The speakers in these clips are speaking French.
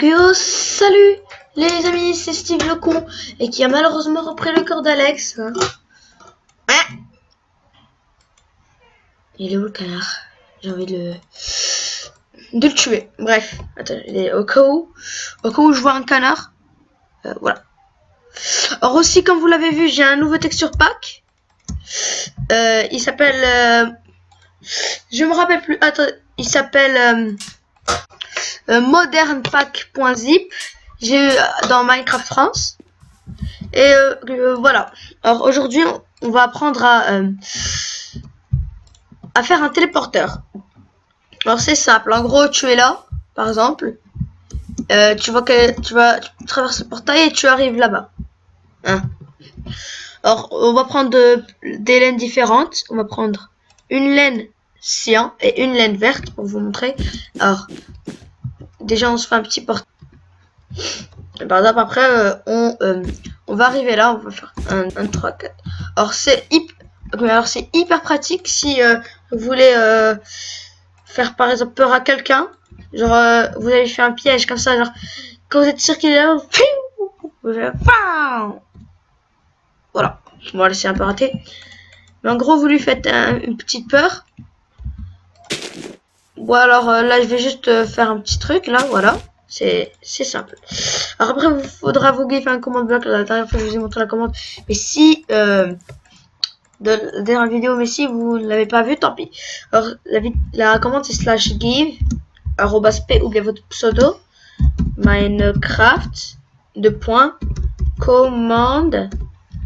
Donc salut les amis, c'est Steve le con et qui a malheureusement repris le corps d'Alex. Il est où le canard? J'ai envie de le tuer. Bref, attends, au cas où je vois un canard. Voilà. Alors aussi, comme vous l'avez vu, j'ai un nouveau texture pack. Il s'appelle... je me rappelle plus. Attends, il s'appelle... modernpack.zip. J'ai eu dans Minecraft France. Et voilà. Alors aujourd'hui, on va apprendre à faire un téléporteur. Alors c'est simple. En gros, tu es là, par exemple. Tu vois que tu traverses le portail et tu arrives là-bas. Hein. Alors on va prendre des laines différentes. On va prendre une laine cyan et une laine verte pour vous montrer. Alors déjà on se fait un petit portail. Par exemple après on va arriver là, on va faire un 3, 4. Alors c'est hyper pratique si vous voulez faire par exemple peur à quelqu'un. Genre vous avez fait un piège comme ça, genre quand vous êtes sûr qu'il est là, vous faites voilà. Bon là c'est un peu raté. Mais en gros vous lui faites une petite peur. Bon alors là je vais juste faire un petit truc là, voilà. C'est simple. Alors après, il faudra vous giffer un commande bloc. La dernière fois, je vous ai montré la commande. Mais si, dans la vidéo, mais si vous ne l'avez pas vu, tant pis. Alors, la commande, c'est /give, @p, oubliez votre pseudo, Minecraft, commande,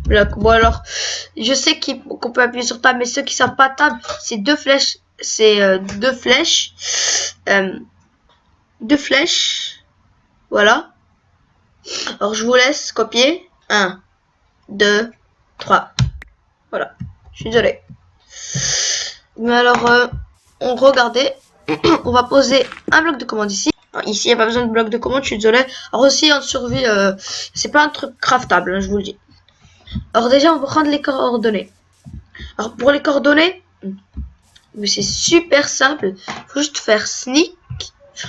bloc. Bon, alors, je sais qu'on peut appuyer sur tab, mais ceux qui savent pas tab, c'est deux flèches. C'est deux flèches. Deux flèches. Voilà. Alors je vous laisse copier. 1, 2, 3. Voilà. Je suis désolé. Mais alors, on regardait. On va poser un bloc de commande ici. Alors, ici, il n'y a pas besoin de bloc de commande, je suis désolé. Alors aussi, en survie, c'est pas un truc craftable, hein, je vous le dis. Alors déjà, on va prendre les coordonnées. Alors pour les coordonnées, c'est super simple. Il faut juste faire sneak.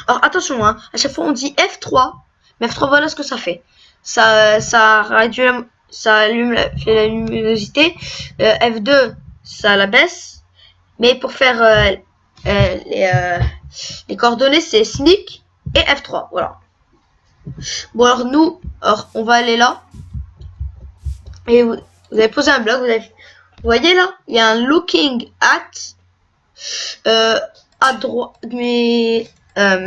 Alors attention, hein, à chaque fois on dit F3, mais F3 voilà ce que ça fait. Ça réduit, ça allume fait la luminosité. F2 ça la baisse, mais pour faire les coordonnées c'est sneak et F3, voilà. Bon alors on va aller là et vous avez posé un bloc, vous voyez là, il y a un looking at à droite, mais à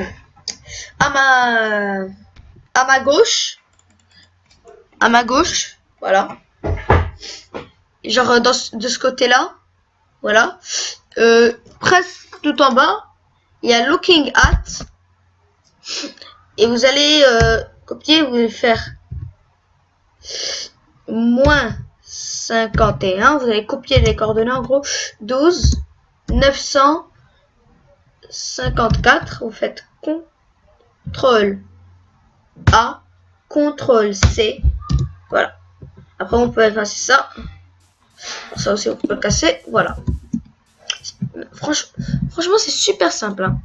ma gauche, voilà, genre de ce côté là, voilà, presque tout en bas il y a looking at et vous allez copier, vous allez faire moins 51, vous allez copier les coordonnées en gros 12 954, vous faites CTRL A, CTRL C, voilà. Après on peut effacer ça. Ça aussi on peut le casser, voilà. Franchement c'est super simple, hein.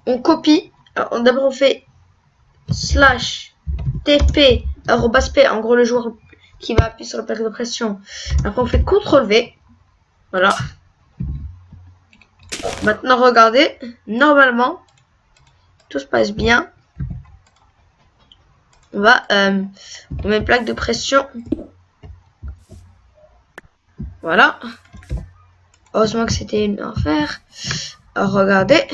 On copie. D'abord on fait /tp @p, en gros le joueur qui va appuyer sur la plaque de pression. Après on fait CTRL V, voilà. Maintenant regardez, normalement tout se passe bien. On met une plaque de pression. Voilà. Heureusement que c'était une enfer. Alors regardez.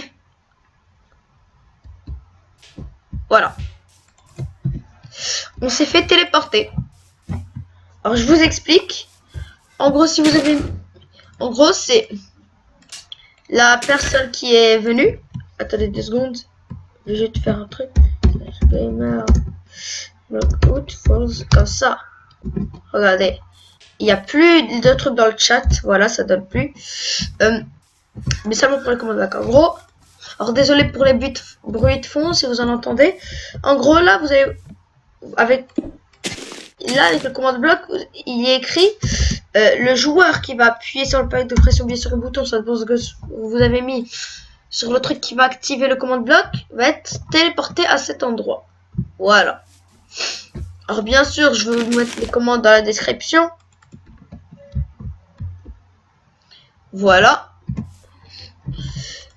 Voilà. On s'est fait téléporter. Alors je vous explique. En gros, si vous avez... En gros, c'est la personne qui est venue. Attendez 2 secondes. Je vais te faire un truc. Gamer. Lockout, false, comme ça. Regardez. Il n'y a plus de trucs dans le chat. Voilà, ça donne plus. Mais seulement pour les commandes. En gros. Alors désolé pour les bruits de fond si vous en entendez. En gros là vous avez avec le commande bloc, il est écrit le joueur qui va appuyer sur le plaque de pression, bien sur le bouton, ça pense que vous avez mis sur le truc qui va activer le command bloc va être téléporté à cet endroit. Voilà. Alors bien sûr, je vais vous mettre les commandes dans la description. Voilà.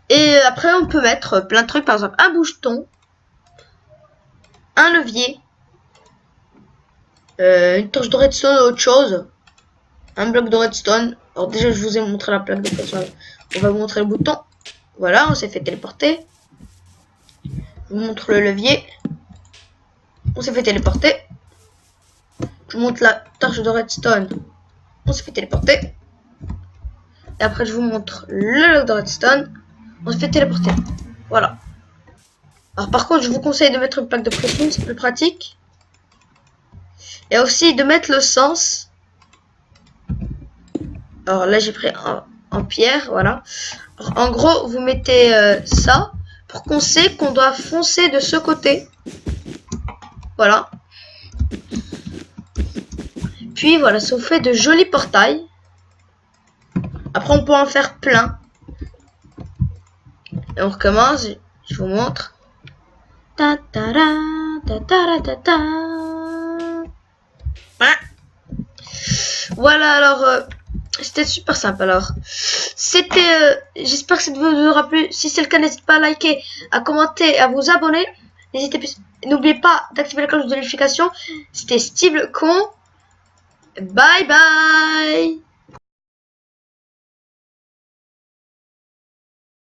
Et après, on peut mettre plein de trucs. Par exemple, un boucheton, un levier, une torche de redstone ou autre chose, un bloc de redstone. Alors déjà, je vous ai montré la plaque de redstone. On va vous montrer le bouton. Voilà, on s'est fait téléporter. Je vous montre le levier. On s'est fait téléporter. Je vous montre la torche de redstone. On s'est fait téléporter. Et après, je vous montre le bloc de redstone. On se fait téléporter. Voilà. Alors par contre, je vous conseille de mettre une plaque de pression, c'est plus pratique. Et aussi de mettre le sens. Alors là, j'ai pris en pierre, voilà. Alors, en gros, vous mettez ça pour qu'on sait qu'on doit foncer de ce côté. Voilà. Puis voilà, ça vous fait de jolis portails. Après, on peut en faire plein. Et on recommence. Je vous montre. Ta ta ra, ta ta ra, ta ta. Voilà, alors c'était super simple. Alors c'était j'espère que cette vidéo vous aura plu. Si c'est le cas, n'hésitez pas à liker, à commenter, à vous abonner. N'oubliez pas d'activer la cloche de notification. C'était Steve le con. Bye bye.